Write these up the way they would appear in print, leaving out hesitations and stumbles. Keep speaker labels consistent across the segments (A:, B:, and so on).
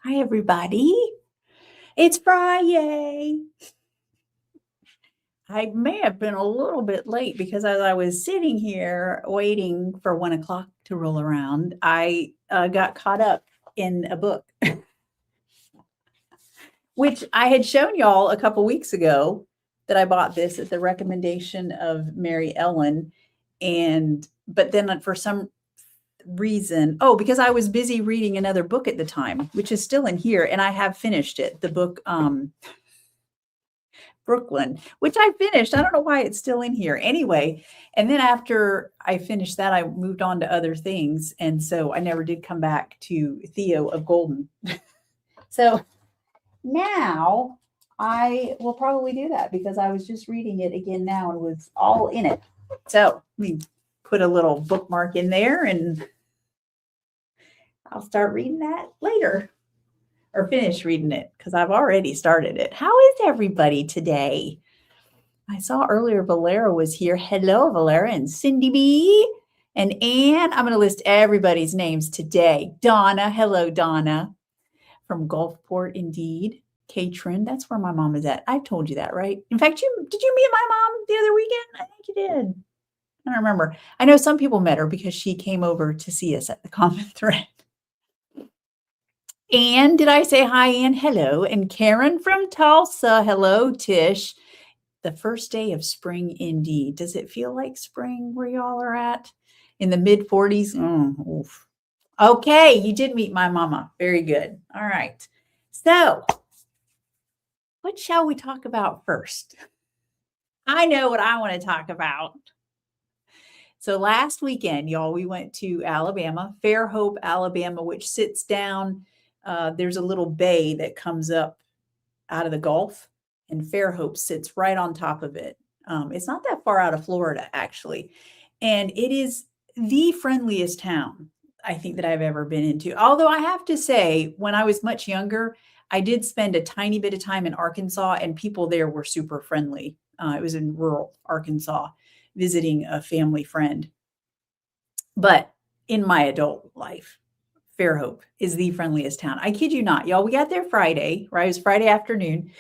A: Hi, everybody. It's Friday. I may have been a little bit late because as I was sitting here waiting for 1 o'clock to roll around, I got caught up in a book, which I had shown y'all a couple weeks ago that I bought this at the recommendation of Mary Ellen. But then for some reason, because I was busy reading another book at the time, which is still in here, and I have finished it. The book, Brooklyn, which I finished. I don't know why it's still in here. Anyway, and then after I finished that, I moved on to other things. And so I never did come back to Theo of Golden. So now I will probably do that because I was just reading it again now and was all in it. So let me put a little bookmark in there and I'll start reading that later or finish reading it because I've already started it. How is everybody today? I saw earlier Valera was here. Hello, Valera and Cindy B. And Anne. I'm going to list everybody's names today. Donna. Hello, Donna. From Gulfport, indeed. Katrin. That's where my mom is at. I told you that, right? In fact, did you meet my mom the other weekend? I think you did. I don't remember. I know some people met her because she came over to see us at the Common Thread. Anne, did I say hi, Anne? Hello. And Karen from Tulsa. Hello, Tish. The first day of spring, indeed. Does it feel like spring where y'all are at? In the mid 40s? Oof. Okay, you did meet my mama. Very good. All right. So, what shall we talk about first? I know what I want to talk about. So last weekend, y'all, we went to Alabama, Fairhope, Alabama, which sits down. There's a little bay that comes up out of the Gulf, and Fairhope sits right on top of it. It's not that far out of Florida, actually. And it is the friendliest town I think that I've ever been into. Although I have to say, when I was much younger, I did spend a tiny bit of time in Arkansas, and people there were super friendly. It was in rural Arkansas, visiting a family friend. But in my adult life, Fairhope is the friendliest town. I kid you not, y'all. We got there Friday, right? It was Friday afternoon.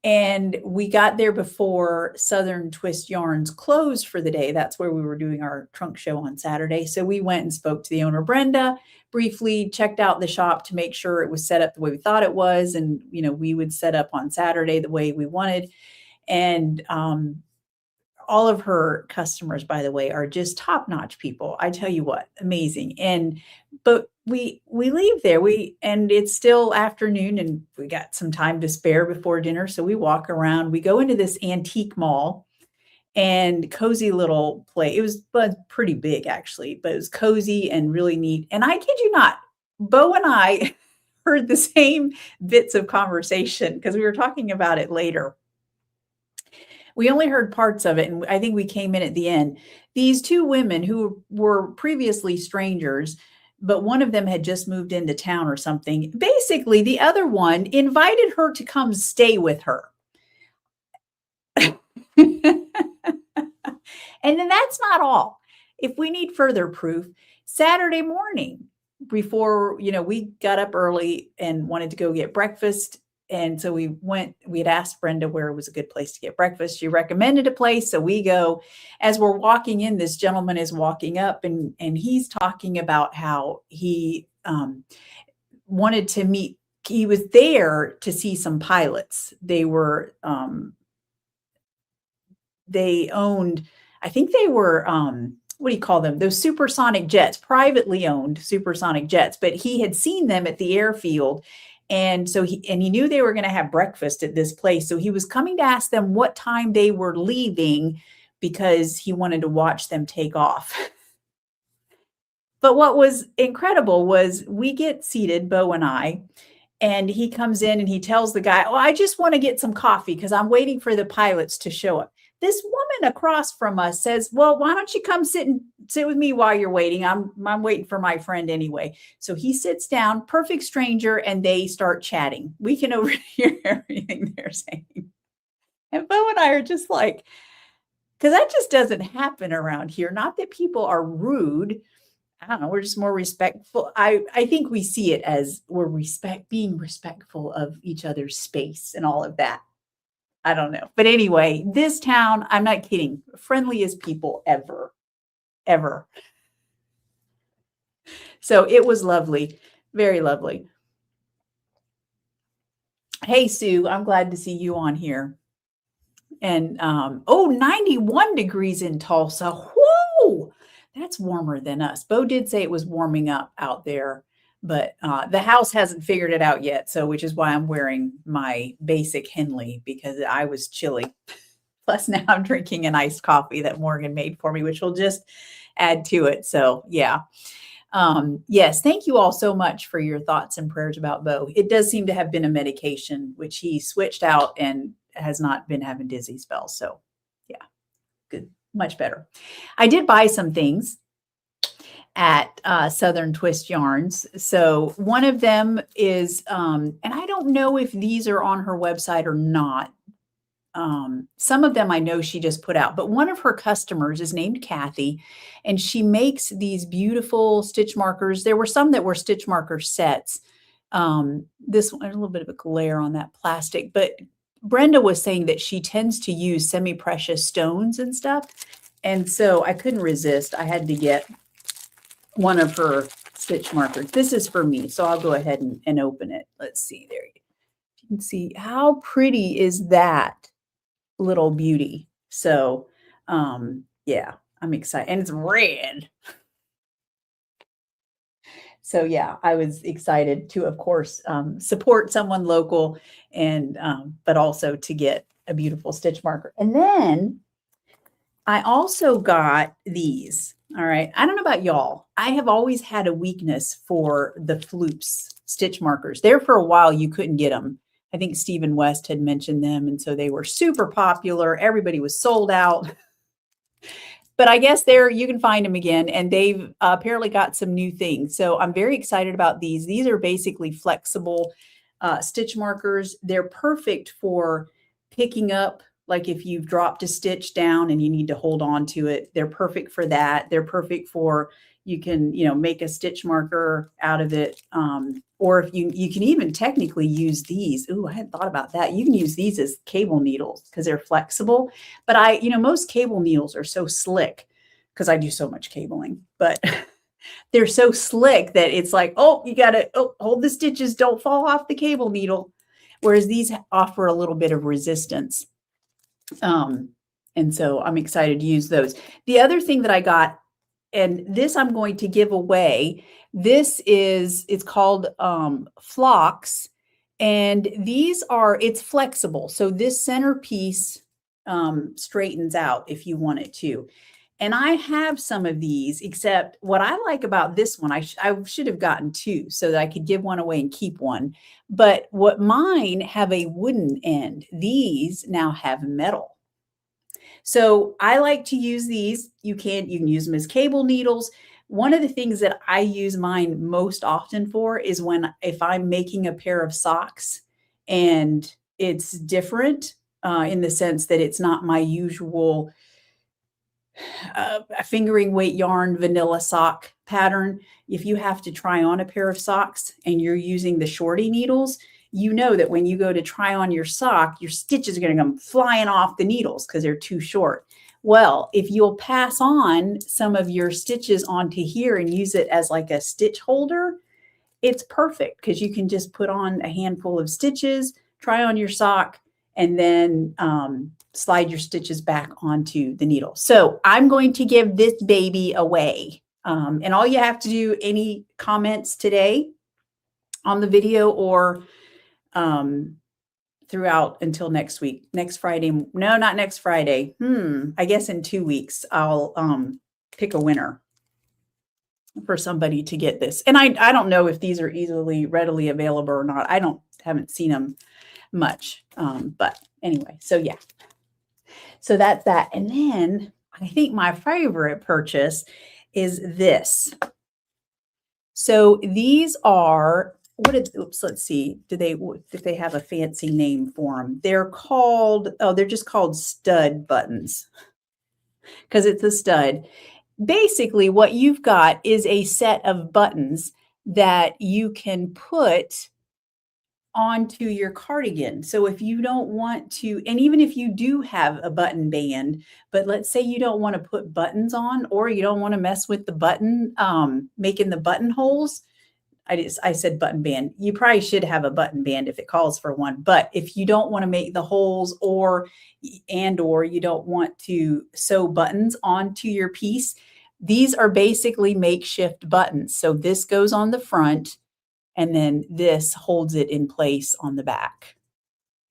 A: And we got there before Southern Twist Yarns closed for the day. That's where we were doing our trunk show on Saturday. So we went and spoke to the owner, Brenda, briefly checked out the shop to make sure it was set up the way we thought it was. And, we would set up on Saturday the way we wanted. And all of her customers, by the way, are just top-notch people. I tell you what, amazing. But we leave there. And it's still afternoon and we got some time to spare before dinner. So we walk around, we go into this antique mall and cozy little place. It was pretty big actually, but it was cozy and really neat. And I kid you not, Bo and I heard the same bits of conversation because we were talking about it later. We only heard parts of it, and I think we came in at the end. These two women who were previously strangers, but one of them had just moved into town or something. Basically, the other one invited her to come stay with her. And then that's not all. If we need further proof, Saturday morning, before, we got up early and wanted to go get breakfast. And so we had asked Brenda where was a good place to get breakfast. She recommended a place. So we go. As we're walking in, this gentleman is walking up and he's talking about how he wanted to meet. He was there to see some pilots. They were, they owned, I think they were, what do you call them? Those supersonic jets, privately owned supersonic jets. But he had seen them at the airfield. And so he knew they were going to have breakfast at this place. So he was coming to ask them what time they were leaving because he wanted to watch them take off. But what was incredible was we get seated, Bo and I, and he comes in and he tells the guy, I just want to get some coffee because I'm waiting for the pilots to show up. This woman across from us says, well, why don't you come sit with me while you're waiting? I'm waiting for my friend anyway. So he sits down, perfect stranger, and they start chatting. We can overhear everything they're saying. And Bo and I are just like, because that just doesn't happen around here. Not that people are rude. I don't know, we're just more respectful. I think we see it as we're being respectful of each other's space and all of that. I don't know. But anyway, this town, I'm not kidding, friendliest people ever, ever. So it was lovely, very lovely. Hey, Sue, I'm glad to see you on here. And 91 degrees in Tulsa. Whoo! That's warmer than us. Bo did say it was warming up out there, but the house hasn't figured it out yet. So, which is why I'm wearing my basic Henley because I was chilly. Plus, now I'm drinking an iced coffee that Morgan made for me, which will just add to it. So, yeah. Yes, thank you all so much for your thoughts and prayers about Bo. It does seem to have been a medication, which he switched out and has not been having dizzy spells. So, yeah, good, much better. I did buy some things at Southern Twist Yarns. So one of them is, and I don't know if these are on her website or not. Some of them I know she just put out, but one of her customers is named Kathy, and she makes these beautiful stitch markers. There were some that were stitch marker sets. This one, a little bit of a glare on that plastic, but Brenda was saying that she tends to use semi-precious stones and stuff. And so I couldn't resist. I had to get one of her stitch markers. This is for me, so I'll go ahead and open it. Let's see there. You can see how pretty is that little beauty. So yeah, I'm excited. And it's red. So yeah, I was excited to, of course, support someone local and but also to get a beautiful stitch marker. And then I also got these. All right. I don't know about y'all. I have always had a weakness for the Floops stitch markers. There for a while, you couldn't get them. I think Stephen West had mentioned them. And so they were super popular. Everybody was sold out. But I guess there you can find them again. And they've apparently got some new things. So I'm very excited about these. These are basically flexible stitch markers. They're perfect for picking up, like if you've dropped a stitch down and you need to hold on to it. They're perfect for that. They're perfect for, you can, make a stitch marker out of it. Or if you can even technically use these. Ooh, I hadn't thought about that. You can use these as cable needles because they're flexible. But most cable needles are so slick because I do so much cabling, but they're so slick that it's like, oh, you got to hold the stitches. Don't fall off the cable needle. Whereas these offer a little bit of resistance. And so I'm excited to use those. The other thing that I got, and this I'm going to give away. It's called Flocks, and it's flexible. So this centerpiece straightens out if you want it to. And I have some of these, except what I like about this one, I should have gotten two so that I could give one away and keep one. But what mine have a wooden end. These now have metal. So I like to use these. You can use them as cable needles. One of the things that I use mine most often for is if I'm making a pair of socks and it's different in the sense that it's not my usual fingering weight yarn vanilla sock pattern. If you have to try on a pair of socks and you're using the shorty needles, you know that when you go to try on your sock, your stitches are going to come flying off the needles because they're too short. Well, if you'll pass on some of your stitches onto here and use it as like a stitch holder, it's perfect because you can just put on a handful of stitches, try on your sock, and then slide your stitches back onto the needle. So I'm going to give this baby away. And all you have to do, any comments today on the video or throughout until next week, next Friday. No, not next Friday. I guess in 2 weeks, I'll pick a winner for somebody to get this. And I don't know if these are readily available or not. Haven't seen them much. But anyway, so yeah. So that's that. And then I think my favorite purchase is this. So these are, let's see, if they have a fancy name for them. They're just called stud buttons because it's a stud. basically what you've got is a set of buttons that you can put onto your cardigan. So if you don't want to, and even if you do have a button band, but let's say you don't want to put buttons on, or you don't want to mess with the button, making the buttonholes. I said button band. You probably should have a button band if it calls for one. But if you don't want to make the holes, or you don't want to sew buttons onto your piece, these are basically makeshift buttons. So this goes on the front, and then this holds it in place on the back.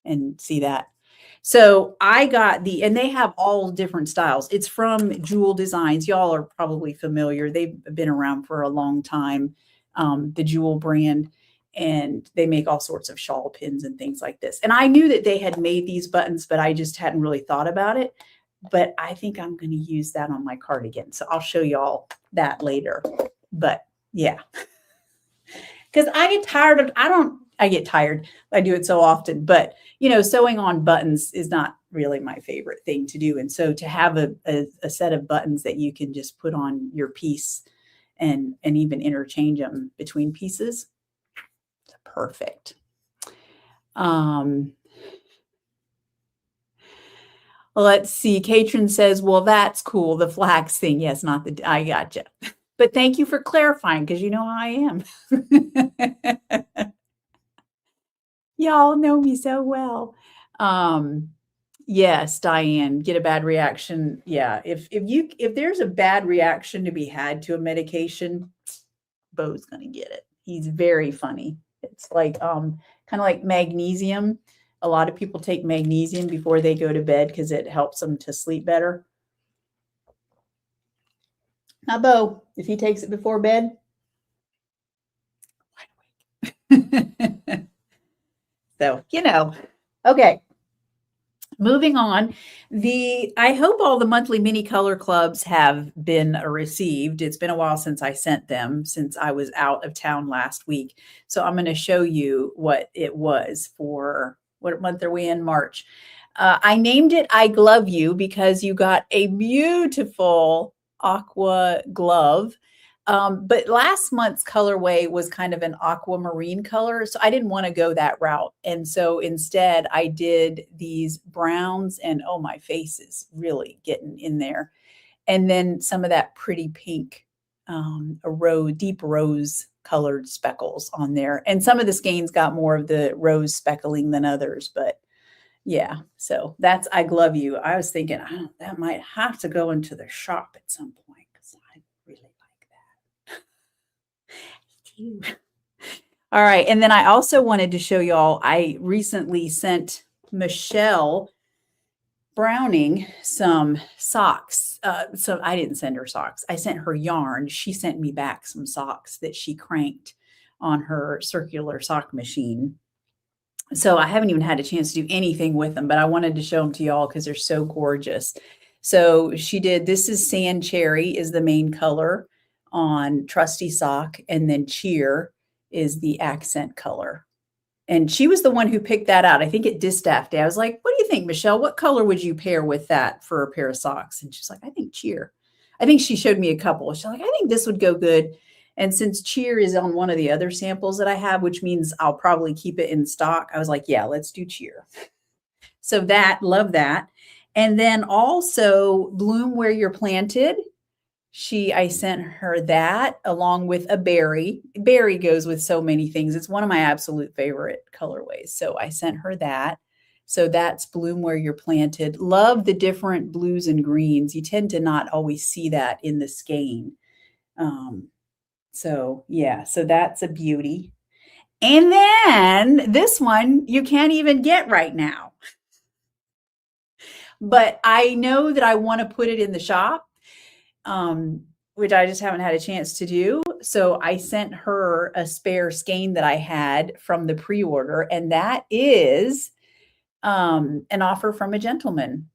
A: And see that? So I got and they have all different styles. It's from Jewel Designs. Y'all are probably familiar. They've been around for a long time, the Jewel brand, and they make all sorts of shawl pins and things like this. And I knew that they had made these buttons, but I just hadn't really thought about it. But I think I'm going to use that on my cardigan. So I'll show y'all that later. But yeah, because I get tired of, I get tired. I do it so often, but sewing on buttons is not really my favorite thing to do. And so to have a set of buttons that you can just put on your piece and even interchange them between pieces, it's perfect. Let's see. Katrin says, well, that's cool. The flax thing. Yes, not the, I gotcha. But thank you for clarifying, because you know how I am. Y'all know me so well. Yes, Diane, get a bad reaction. Yeah, if there's a bad reaction to be had to a medication, Bo's gonna get it. He's very funny. It's like kind of like magnesium. A lot of people take magnesium before they go to bed because it helps them to sleep better. Now, Bo, if he takes it before bed, wide awake. So, okay. Moving on, I hope all the monthly mini color clubs have been received. It's been a while since I sent them, since I was out of town last week. So I'm going to show you what it was for, what month are we in? March. I named it I Glove You because you got a beautiful aqua glove. But last month's colorway was kind of an aquamarine color, so I didn't want to go that route. And so instead I did these browns, and oh, my face is really getting in there. And then some of that pretty pink, deep rose colored speckles on there. And some of the skeins got more of the rose speckling than others, but yeah, so that's I Glove You. I was thinking, that might have to go into the shop at some point because I really like that. All right, and then I also wanted to show y'all, I recently sent Michelle Browning some socks. So I didn't send her socks. I sent her yarn. She sent me back some socks that she cranked on her circular sock machine. So I haven't even had a chance to do anything with them, but I wanted to show them to y'all because they're so gorgeous. So she did, this is Sand Cherry is the main color on Trusty Sock, and then Cheer is the accent color. And she was the one who picked that out. I think at Distaff Day, I was like, what do you think, Michelle? What color would you pair with that for a pair of socks? And she's like, I think Cheer. I think she showed me a couple. She's like, I think this would go good. And since Cheer is on one of the other samples that I have, which means I'll probably keep it in stock, I was like, yeah, let's do Cheer. So love that. And then also Bloom Where You're Planted. I sent her that along with a berry. Berry goes with so many things. It's one of my absolute favorite colorways. So I sent her that. So that's Bloom Where You're Planted. Love the different blues and greens. You tend to not always see that in the skein. So yeah, so that's a beauty. And then this one you can't even get right now. But I know that I want to put it in the shop, which I just haven't had a chance to do. So I sent her a spare skein that I had from the pre-order, and that is an offer from a gentleman.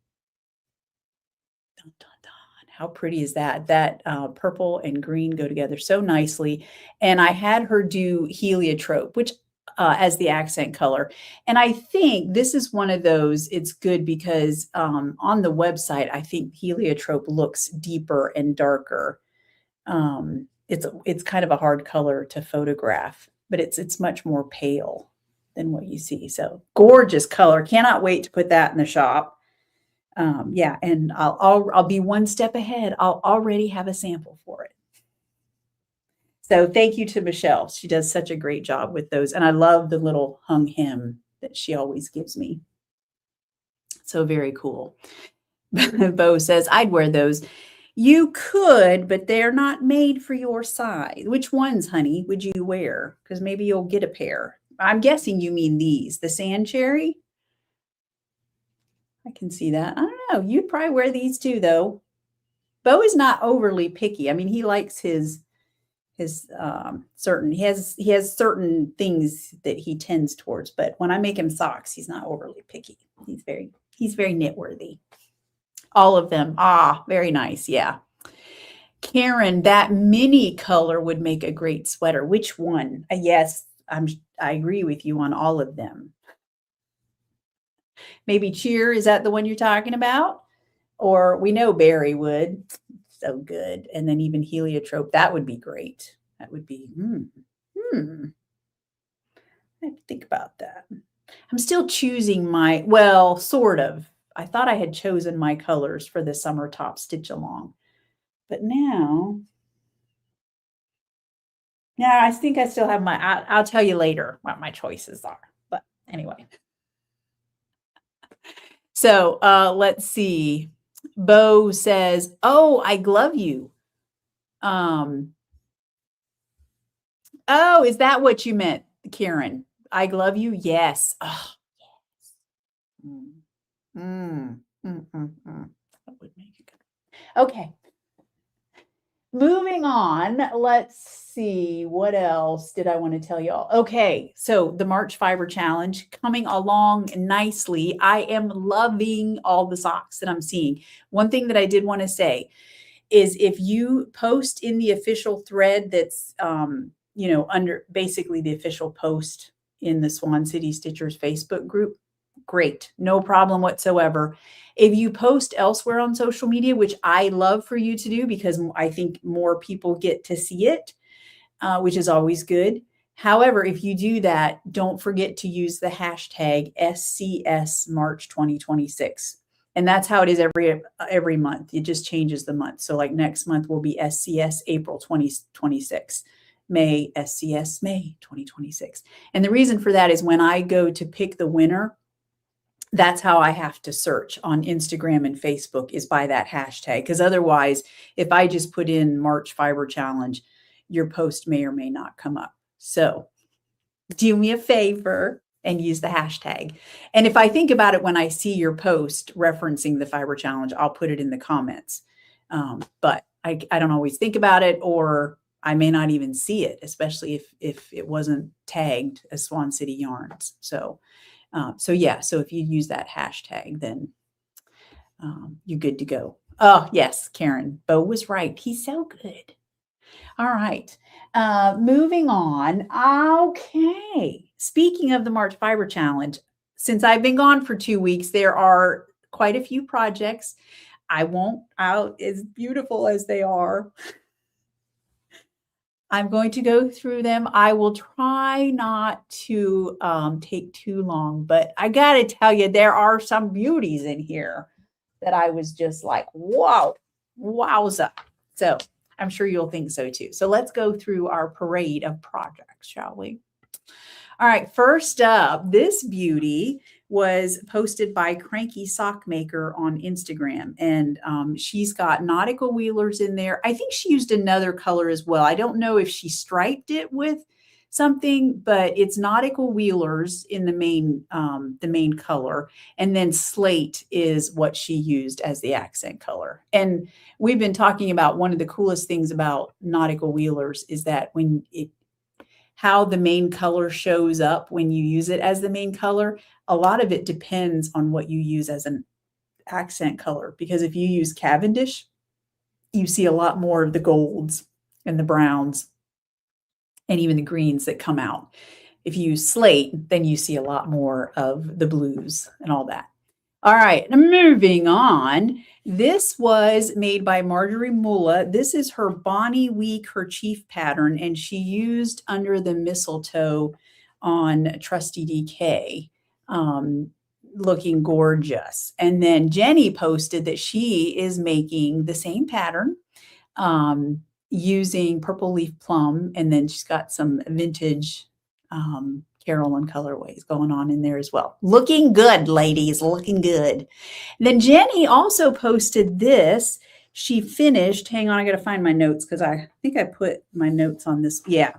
A: Dun, dun, dun. How pretty is that? That purple and green go together so nicely. And I had her do heliotrope, which as the accent color. And I think this is one of those, it's good because on the website, I think heliotrope looks deeper and darker. It's kind of a hard color to photograph, but it's much more pale than what you see. So gorgeous color. Cannot wait to put that in the shop. Yeah, and I'll be one step ahead. I'll already have a sample for it. So thank you to Michelle. She does such a great job with those. And I love the little hung hem that she always gives me. So very cool. Bo says, I'd wear those. You could, but they're not made for your size. Which ones, honey, would you wear? Because maybe you'll get a pair. I'm guessing you mean these, the sand cherry. I can see that. I don't know. You'd probably wear these too, though. Bo is not overly picky. I mean, he likes his certain, he has certain things that he tends towards, but when I make him socks, he's not overly picky. He's very knitworthy. All of them. Ah, very nice. Yeah. Karen, that mini color would make a great sweater. Which one? Yes, I agree with you on all of them. Maybe cheer, is that the one you're talking about? Or we know berry would. So good. And then even heliotrope, that would be great. That would be, I have to think about that. I'm still choosing well, sort of. I thought I had chosen my colors for the summer top stitch along. But now, I think I still have I'll tell you later what my choices are. But anyway. So let's see. Bo says, oh, I glove you. Oh, is that what you meant, Karen? I glove you? Yes. Oh, yes. That would make it good. Okay. Moving on, let's see. What else did I want to tell y'all? Okay, so the March Fiber Challenge coming along nicely. I am loving all the socks that I'm seeing. One thing that I did want to say is if you post in the official thread that's, under basically the official post in the Swan City Stitchers Facebook group, great, no problem whatsoever. If you post elsewhere on social media, which I love for you to do because I think more people get to see it, which is always good. However, if you do that, don't forget to use the hashtag SCS March 2026. And that's how it is every month. It just changes the month. So like next month will be SCS April 2026. May, SCS May 2026. And the reason for that is when I go to pick the winner, that's how I have to search on Instagram and Facebook is by that hashtag. Because otherwise, if I just put in March Fiber Challenge, your post may or may not come up. So do me a favor and use the hashtag. And if I think about it, when I see your post referencing the Fiber Challenge, I'll put it in the comments. But I don't always think about it, or I may not even see it, especially if it wasn't tagged as Swan City Yarns. So if you use that hashtag, then you're good to go. Oh, yes, Karen, Bo was right. He's so good. All right. Moving on. Okay. Speaking of the March Fiber Challenge, since I've been gone for 2 weeks, there are quite a few projects. I won't out as beautiful as they are. I'm going to go through them. I will try not to take too long, but I got to tell you, there are some beauties in here that I was just like, wow, wowza. So I'm sure you'll think so too. So let's go through our parade of projects, shall we? All right, first up, this beauty was posted by Cranky Sock Maker on Instagram, and she's got nautical wheelers in there. I think she used another color as well. I don't know if she striped it with something, but it's nautical wheelers in the main color, and then slate is what she used as the accent color. And we've been talking about one of the coolest things about nautical wheelers is that how the main color shows up when you use it as the main color, a lot of it depends on what you use as an accent color. Because if you use Cavendish, you see a lot more of the golds and the browns and even the greens that come out. If you use slate, then you see a lot more of the blues and all that. All right, moving on. This was made by Marjorie Mulla. This is her Bonnie Wee kerchief pattern, and she used Under the Mistletoe on Trusty DK, looking gorgeous. And then Jenny posted that she is making the same pattern using Purple Leaf Plum, and then she's got some vintage Carolyn colorways going on in there as well. Looking good, ladies, looking good. Then Jenny also posted this. She finished, hang on, I got to find my notes because I think I put my notes on this. Yeah.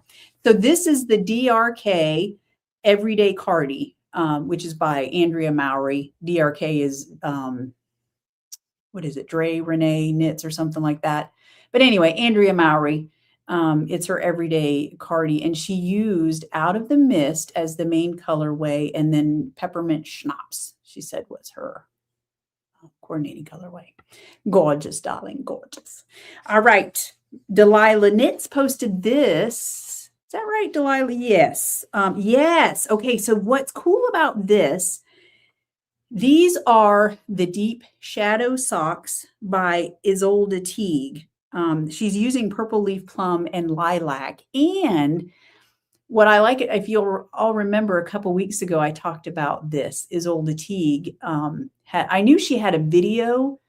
A: So this is the DRK Everyday Cardi, which is by Andrea Mowry. DRK is, what is it? Dre Renee Knits or something like that. But anyway, Andrea Mowry. It's her everyday cardi, and she used Out of the Mist as the main colorway, and then Peppermint Schnapps, she said, was her coordinating colorway. Gorgeous, darling, gorgeous. All right, Delilah Knits posted this. Is that right, Delilah? Yes. Yes. Okay, so what's cool about this, these are the Deep Shadow Socks by Isolde Teague. She's using Purple Leaf Plum and Lilac. And what I like, if you'll all remember, a couple weeks ago, I talked about this. Isolde Teague, I knew she had a video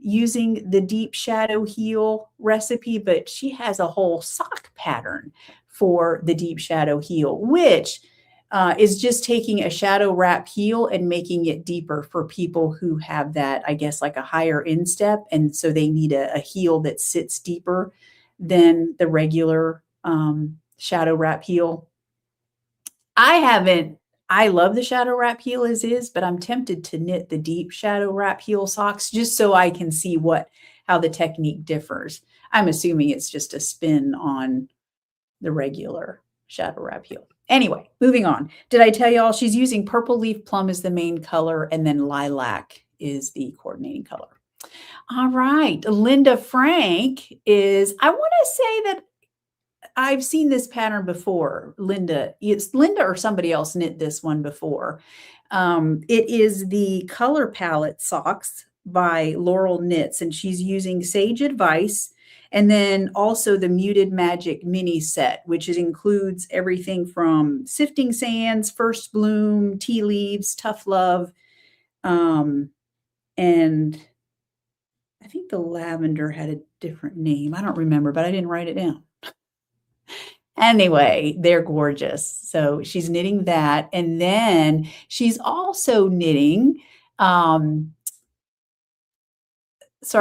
A: using the Deep Shadow Heel recipe, but she has a whole sock pattern for the Deep Shadow Heel, which is just taking a shadow wrap heel and making it deeper for people who have that, I guess, like a higher instep. And so they need a heel that sits deeper than the regular shadow wrap heel. I love the shadow wrap heel as is, but I'm tempted to knit the deep shadow wrap heel socks just so I can see how the technique differs. I'm assuming it's just a spin on the regular shadow wrap heel. Anyway, moving on. Did I tell y'all she's using Purple Leaf Plum as the main color, and then Lilac is the coordinating color. All right. Linda Frank is, I want to say that I've seen this pattern before. It's Linda or somebody else knit this one before. It is the Color Palette Socks by Laurel Knits, and she's using Sage Advice, and then also the Muted Magic mini set, which includes everything from Sifting Sands, First Bloom, Tea Leaves, Tough Love, and I think the lavender had a different name. I don't remember, but I didn't write it down. Anyway, they're gorgeous. So she's knitting that. And then she's also knitting, sorry,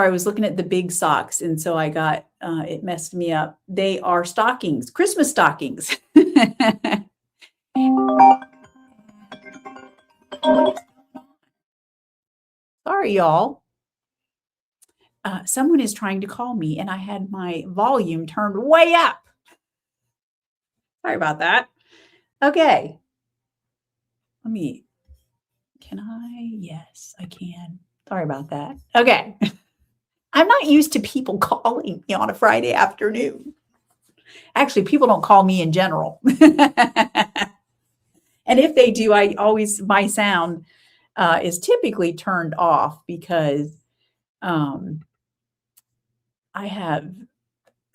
A: I was looking at the big socks, and so I got, it messed me up. They are stockings, Christmas stockings. Sorry, y'all. Someone is trying to call me, and I had my volume turned way up. Sorry about that. Okay. Can I? Yes, I can. Sorry about that. Okay. I'm not used to people calling me on a Friday afternoon. Actually, people don't call me in general. And if they do, my sound is typically turned off because I have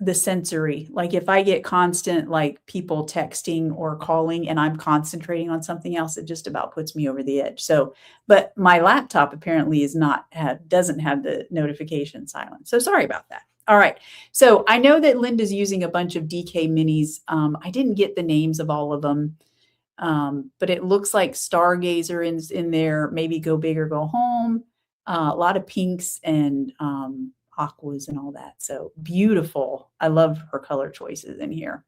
A: the sensory, like if I get constant, like people texting or calling and I'm concentrating on something else, it just about puts me over the edge. So, but my laptop apparently doesn't have the notification silent. So sorry about that. All right. So I know that Linda's using a bunch of DK minis. I didn't get the names of all of them. But it looks like Stargazer in there, maybe Go Big or Go Home, a lot of pinks and aquas and all that. So beautiful. I love her color choices in here.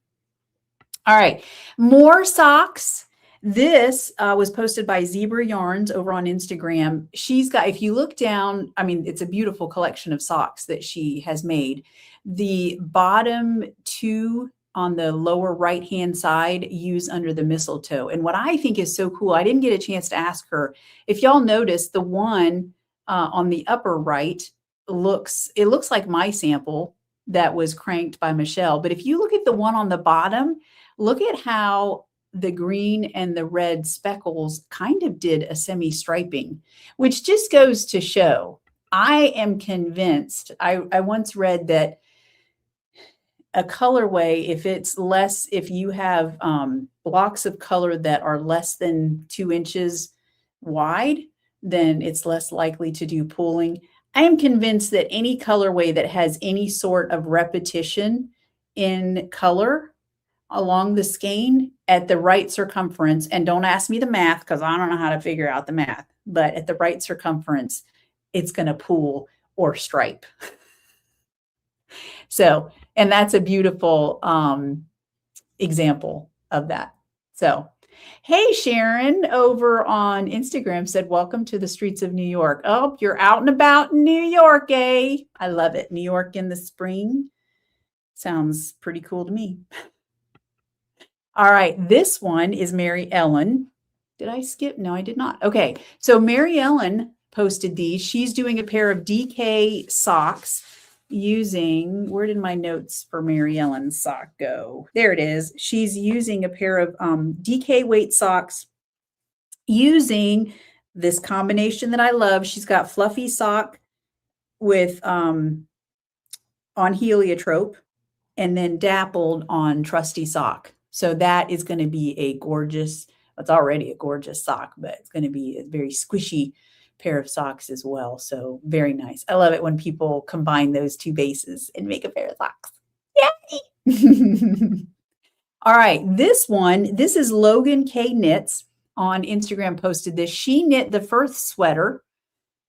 A: All right, more socks. This was posted by Zebra Yarns over on Instagram. She's got, if you look down, I mean, it's a beautiful collection of socks that she has made. The bottom two on the lower right-hand side use Under the Mistletoe. And what I think is so cool, I didn't get a chance to ask her. If y'all notice, the one on the upper right, it looks like my sample that was cranked by Michelle. But if you look at the one on the bottom, look at how the green and the red speckles kind of did a semi-striping, which just goes to show, I am convinced, I once read that a colorway, if you have blocks of color that are less than 2 inches wide, then it's less likely to do pooling. I am convinced that any colorway that has any sort of repetition in color along the skein at the right circumference, and don't ask me the math because I don't know how to figure out the math, but at the right circumference, it's going to pool or stripe. So, and that's a beautiful example of that. So, hey, Sharon over on Instagram said, welcome to the streets of New York. Oh, you're out and about in New York, eh? I love it. New York in the spring. Sounds pretty cool to me. All right, this one is Mary Ellen. Did I skip? No, I did not. Okay, so Mary Ellen posted these. She's doing a pair of DK socks using, where did my notes for Mary Ellen's sock go? There it is. She's using a pair of DK weight socks using this combination that I love. She's got fluffy sock with on heliotrope and then dappled on trusty sock. So that is going to be a gorgeous, it's already a gorgeous sock, but it's going to be a very squishy pair of socks as well. So very nice. I love it when people combine those two bases and make a pair of socks. Yay! All right, this is Logan K Knits on Instagram posted this. She knit the Firth sweater,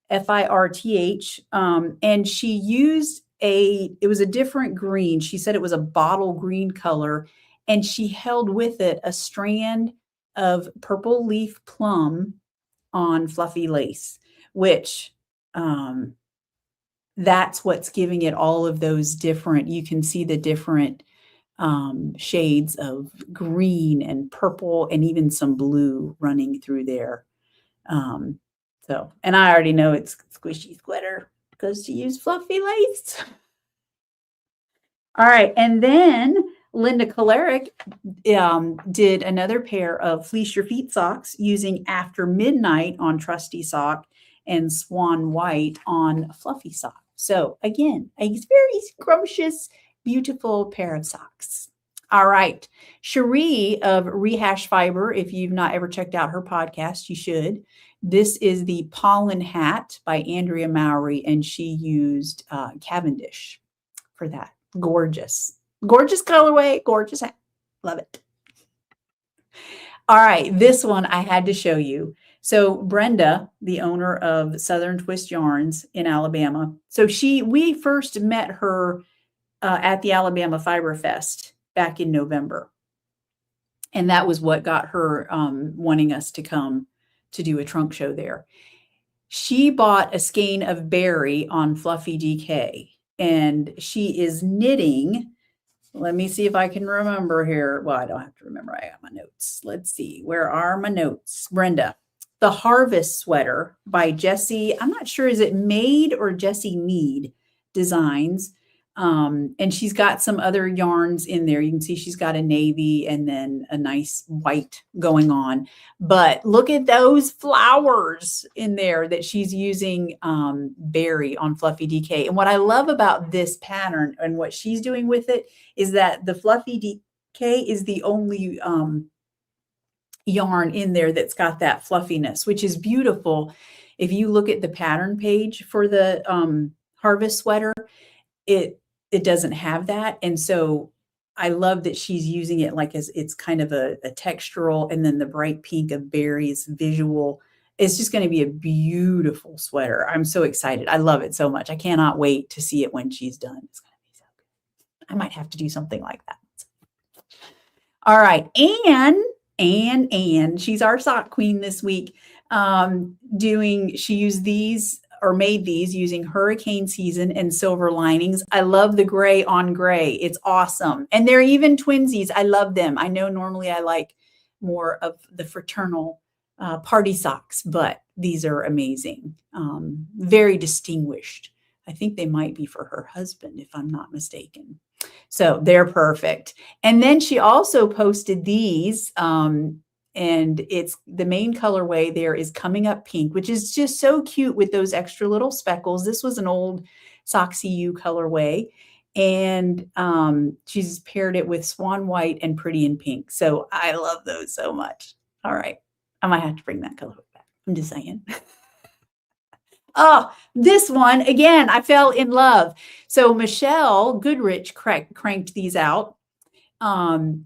A: Firth, and she used it was a different green. She said it was a bottle green color, and she held with it a strand of purple leaf plum on fluffy lace, which that's what's giving it all of those different, you can see the different shades of green and purple and even some blue running through there. So, and I already know it's squishy sweater because she used fluffy lace. All right, and then Linda Koleric did another pair of Fleece Your Feet socks using After Midnight on trusty sock and Swan White on fluffy sock. So again, a very scrumptious, beautiful pair of socks. All right, Cherie of Rehash Fiber, if you've not ever checked out her podcast, you should. This is the Pollen Hat by Andrea Mowry, and she used Cavendish for that. Gorgeous. Gorgeous colorway, gorgeous hat. Love it. All right, this one I had to show you. So Brenda, the owner of Southern Twist Yarns in Alabama. So we first met her at the Alabama Fiber Fest back in November. And that was what got her wanting us to come to do a trunk show there. She bought a skein of berry on Fluffy DK, and she is knitting. Let me see if I can remember here. Well, I don't have to remember. I got my notes. Let's see. Where are my notes? Brenda. The Harvest Sweater by Jessie. I'm not sure, is it Made or Jessie Mead Designs? And she's got some other yarns in there. You can see she's got a navy and then a nice white going on. But look at those flowers in there that she's using berry on Fluffy DK. And what I love about this pattern and what she's doing with it is that the Fluffy DK is the only yarn in there that's got that fluffiness, which is beautiful. If you look at the pattern page for the Harvest Sweater, it doesn't have that. And so I love that she's using it like as it's kind of a textural, and then the bright pink of berries visual. It's just going to be a beautiful sweater. I'm so excited. I love it so much. I cannot wait to see it when she's done. It's going to be so good. I might have to do something like that. All right. Anne, she's our sock queen this week. She used these or made these using Hurricane Season and Silver Linings. I love the gray on gray. It's awesome. And they're even twinsies. I love them. I know normally I like more of the fraternal party socks, but these are amazing. Very distinguished. I think they might be for her husband, if I'm not mistaken. So they're perfect. And then she also posted these, and it's the main colorway there is Coming Up Pink, which is just so cute with those extra little speckles. This was an old Soxy U colorway. And she's paired it with Swan White and Pretty in Pink. So I love those so much. All right. I might have to bring that colorway back. I'm just saying. Oh, this one, again, I fell in love. So Michelle Goodrich cranked these out.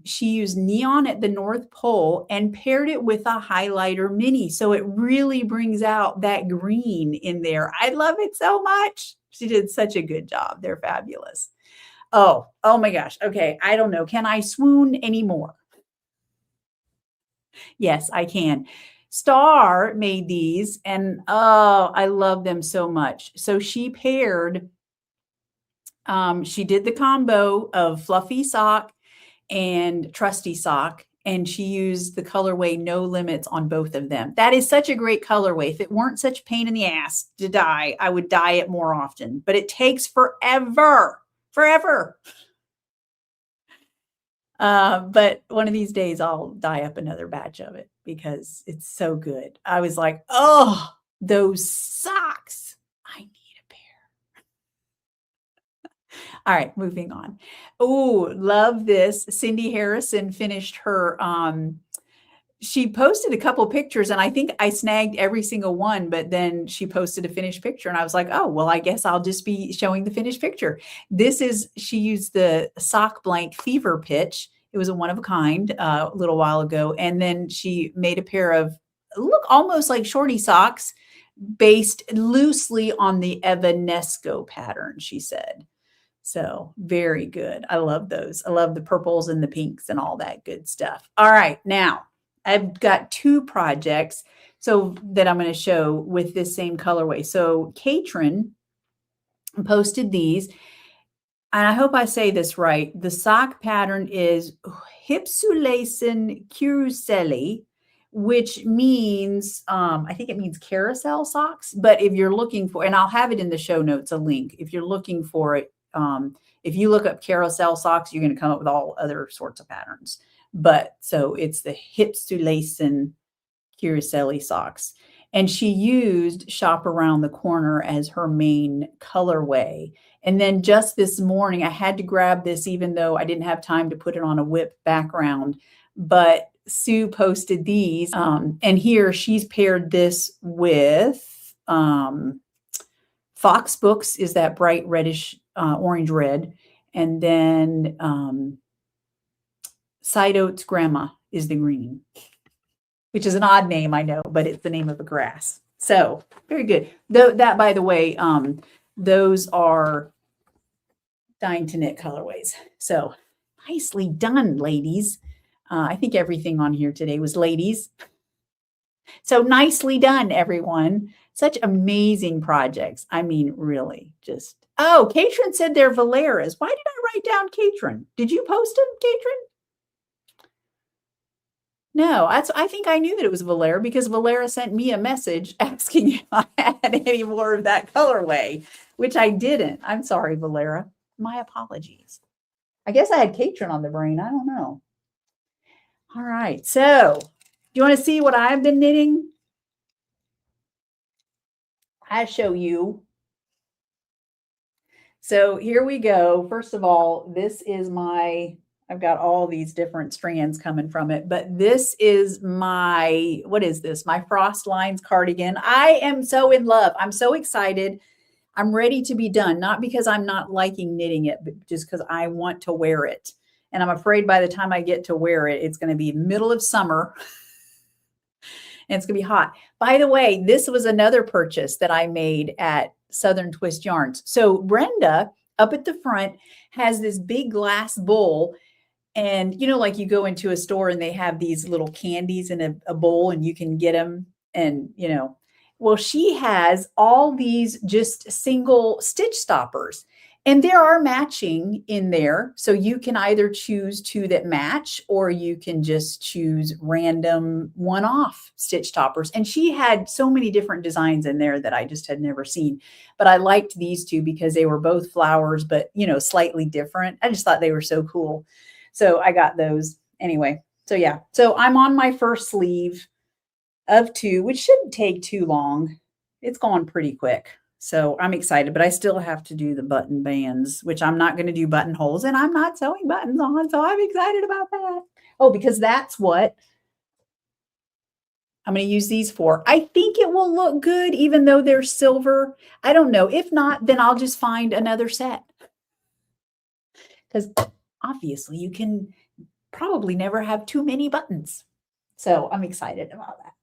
A: She used neon at the North Pole and paired it with a highlighter mini. So it really brings out that green in there. I love it so much. She did such a good job. They're fabulous. Oh my gosh. Okay. I don't know. Can I swoon anymore? Yes, I can. Star made these, and oh, I love them so much. So she paired, she did the combo of fluffy sock and trusty sock, and she used the colorway No Limits on both of them. That is such a great colorway. If it weren't such a pain in the ass to dye, I would dye it more often, but it takes forever. But one of these days I'll dye up another batch of it because it's so good. I was like, oh, those socks. I need a pair. All right, moving on. Oh, love this. Cindy Harrison finished her, she posted a couple pictures, and I think I snagged every single one, but then she posted a finished picture, and I was like, oh, well, I guess I'll just be showing the finished picture. She used the sock blank Fever Pitch. It was a one of a kind a little while ago. And then she made a pair of, look almost like shorty socks based loosely on the Evanesco pattern, she said. So very good. I love those. I love the purples and the pinks and all that good stuff. All right, now I've got two projects that I'm going to show with this same colorway. So Katrin posted these, and I hope I say this right. The sock pattern is Hypsulaisen Carouseli, which means, I think it means carousel socks. But if you're looking for, and I'll have it in the show notes, a link. If you're looking for it, if you look up carousel socks, you're going to come up with all other sorts of patterns. But so it's the Hypsulaisen Carouseli socks. And she used Shop Around the Corner as her main colorway. And then just this morning, I had to grab this, even though I didn't have time to put it on a whip background. But Sue posted these. And here she's paired this with Fox Books, is that bright reddish orange red. And then Side Oats Grandma is the green, which is an odd name, I know, but it's the name of a grass. So very good. That, by the way, those are Dying to Knit colorways. So nicely done, ladies. I think everything on here today was ladies. So nicely done, everyone. Such amazing projects. I mean, really, just. Oh, Katrin said they're Valeras. Why did I write down Katrin? Did you post them, Katrin? No, I think I knew that it was Valera because Valera sent me a message asking if I had any more of that colorway, which I didn't. I'm sorry, Valera. My apologies. I guess I had Katrin on the brain. I don't know. All right. So, do you want to see what I've been knitting? I show you. So here we go. First of all, this is I've got all these different strands coming from it, but this is what is this? My Frost Lines cardigan. I am so in love. I'm so excited. I'm ready to be done, not because I'm not liking knitting it, but just because I want to wear it. And I'm afraid by the time I get to wear it, it's going to be middle of summer and it's going to be hot. By the way, this was another purchase that I made at Southern Twist Yarns. So Brenda up at the front has this big glass bowl. And, like you go into a store and they have these little candies in a bowl and you can get them. And, well, she has all these just single stitch stoppers. And there are matching in there. So you can either choose two that match, or you can just choose random one-off stitch toppers. And she had so many different designs in there that I just had never seen. But I liked these two because they were both flowers, but slightly different. I just thought they were so cool. So I got those anyway. So yeah, so I'm on my first sleeve of two, which shouldn't take too long. It's gone pretty quick. So I'm excited, but I still have to do the button bands, which I'm not going to do buttonholes, and I'm not sewing buttons on. So I'm excited about that. Oh, because that's what I'm going to use these for. I think it will look good, even though they're silver. I don't know. If not, then I'll just find another set. Because obviously you can probably never have too many buttons. So I'm excited about that.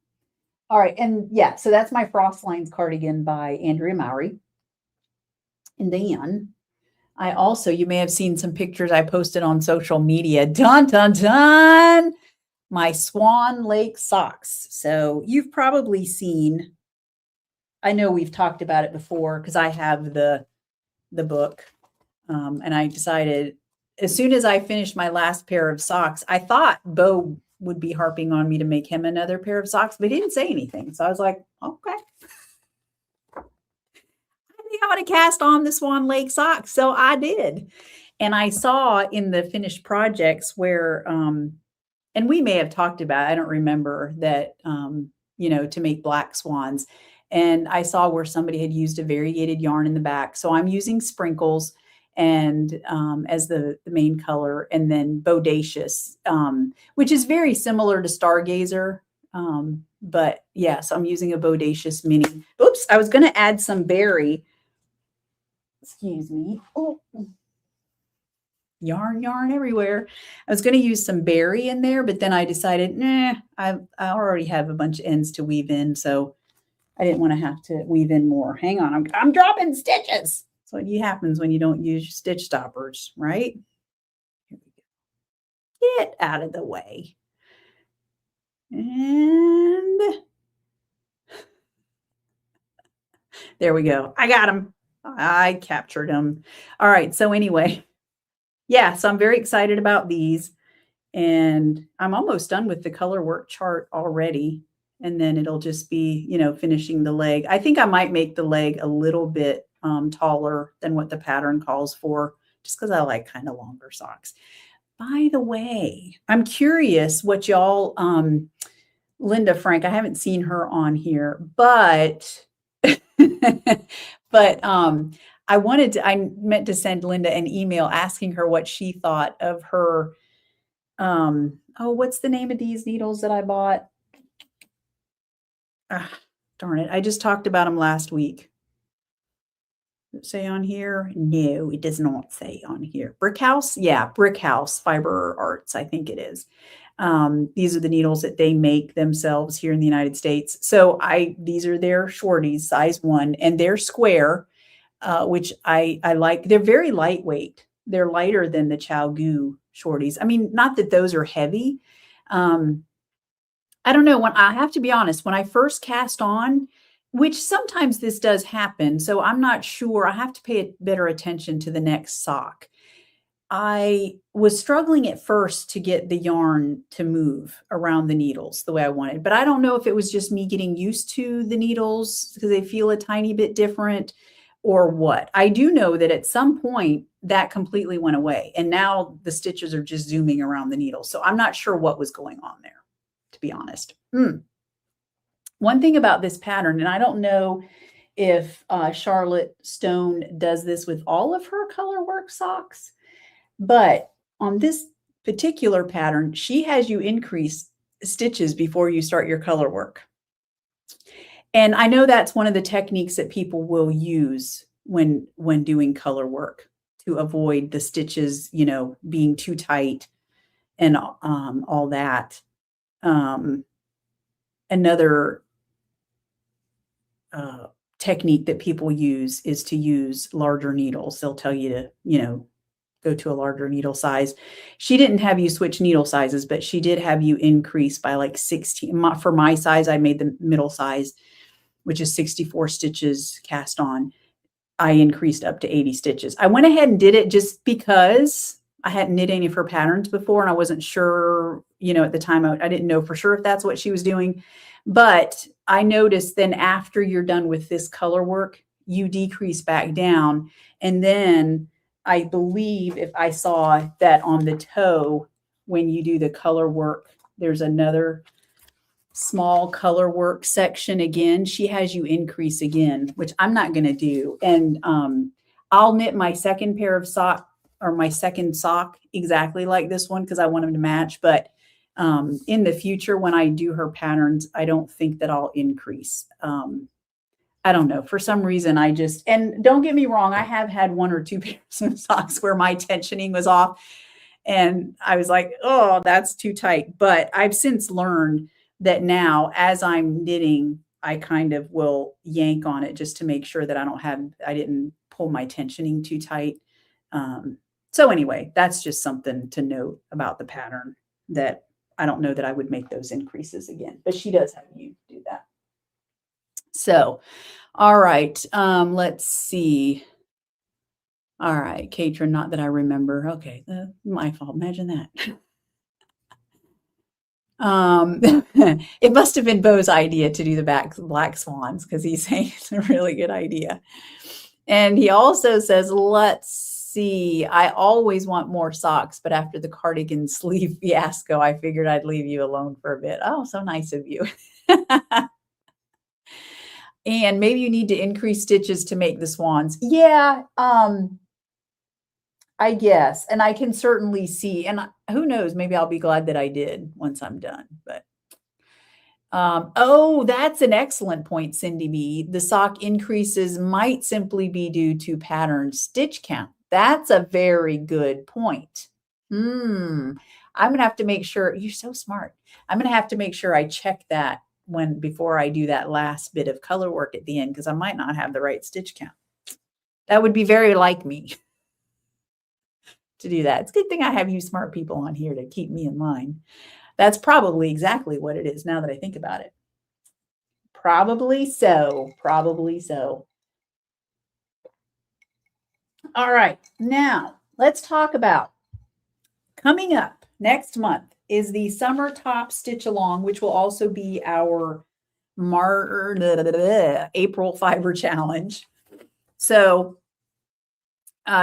A: All right, and yeah, so that's my Frost Lines cardigan by Andrea Mowry. And then I also, you may have seen some pictures I posted on social media. Dun, dun, dun! My Swan Lake socks. So you've probably seen, I know we've talked about it before because I have the book. And I decided as soon as I finished my last pair of socks, I thought Bo would be harping on me to make him another pair of socks, but he didn't say anything. So I was like, okay. I think I'm going to cast on the Swan Lake socks. So I did. And I saw in the finished projects where, and we may have talked about, I don't remember that, to make black swans. And I saw where somebody had used a variegated yarn in the back. So I'm using sprinkles and as the main color, and then Bodacious, which is very similar to Stargazer. But yeah, so I'm using a Bodacious mini. Oops, I was going to add some berry. Excuse me. Oh, yarn everywhere. I was going to use some berry in there, but then I decided, I already have a bunch of ends to weave in, so I didn't want to have to weave in more. Hang on, I'm dropping stitches. That's what happens when you don't use stitch stoppers, right? Here we go. Get out of the way. And there we go. I got him. I captured him. All right. So anyway, yeah, so I'm very excited about these. And I'm almost done with the color work chart already. And then it'll just be, finishing the leg. I think I might make the leg a little bit taller than what the pattern calls for, just because I like kind of longer socks. By the way, I'm curious what y'all, Linda Frank, I haven't seen her on here, but but I meant to send Linda an email asking her what she thought of her, what's the name of these needles that I bought? Darn it. I just talked about them last week. Does it say on here? No, it does not say on here. Brick House? Yeah, Brick House Fiber Arts, I think it is. These are the needles that they make themselves here in the United States. So these are their shorties, size 1, and they're square, which I like. They're very lightweight. They're lighter than the Chow shorties. I mean, not that those are heavy. I don't know. When I have to be honest, when I first cast on, which sometimes this does happen, so I'm not sure. I have to pay better attention to the next sock. I was struggling at first to get the yarn to move around the needles the way I wanted, but I don't know if it was just me getting used to the needles because they feel a tiny bit different or what. I do know that at some point that completely went away, and now the stitches are just zooming around the needles. So I'm not sure what was going on there, to be honest. One thing about this pattern, and I don't know if Charlotte Stone does this with all of her color work socks, but on this particular pattern, she has you increase stitches before you start your color work. And I know that's one of the techniques that people will use when doing color work to avoid the stitches, being too tight and all that. Another technique that people use is to use larger needles. They'll tell you to, go to a larger needle size. She didn't have you switch needle sizes, but she did have you increase by like 16. For my size, I made the middle size, which is 64 stitches cast on. I increased up to 80 stitches. I went ahead and did it just because I hadn't knit any of her patterns before and I wasn't sure, at the time, I didn't know for sure if that's what she was doing. But I noticed then after you're done with this color work, you decrease back down. And then I believe if I saw that on the toe, when you do the color work, there's another small color work section again. She has you increase again, which I'm not going to do. And I'll knit my second pair of sock or my second sock exactly like this one because I want them to match. But in the future, when I do her patterns, I don't think that I'll increase. I don't know. For some reason, and don't get me wrong, I have had 1 or 2 pairs of socks where my tensioning was off. And I was like, oh, that's too tight. But I've since learned that now as I'm knitting, I kind of will yank on it just to make sure that I didn't pull my tensioning too tight. So anyway, that's just something to note about the pattern, that I don't know that I would make those increases again, but she does have you do that. So, all right, let's see. All right, Katrin, not that I remember. Okay, my fault. Imagine that. It must have been Bo's idea to do the black swans because he's saying it's a really good idea. And he also says, let's see, I always want more socks, but after the cardigan sleeve fiasco, I figured I'd leave you alone for a bit. Oh, so nice of you. And maybe you need to increase stitches to make the swans. Yeah, I guess. And I can certainly see, and who knows, maybe I'll be glad that I did once I'm done. But oh, that's an excellent point, Cindy B. The sock increases might simply be due to pattern stitch count. That's a very good point. I'm going to have to make sure, you're so smart. I'm going to have to make sure I check that before I do that last bit of color work at the end, because I might not have the right stitch count. That would be very like me to do that. It's a good thing I have you smart people on here to keep me in line. That's probably exactly what it is now that I think about it. Probably so. Probably so. All right. Now, let's talk about coming up next month is the Summer Top Stitch Along, which will also be our April Fiber Challenge. So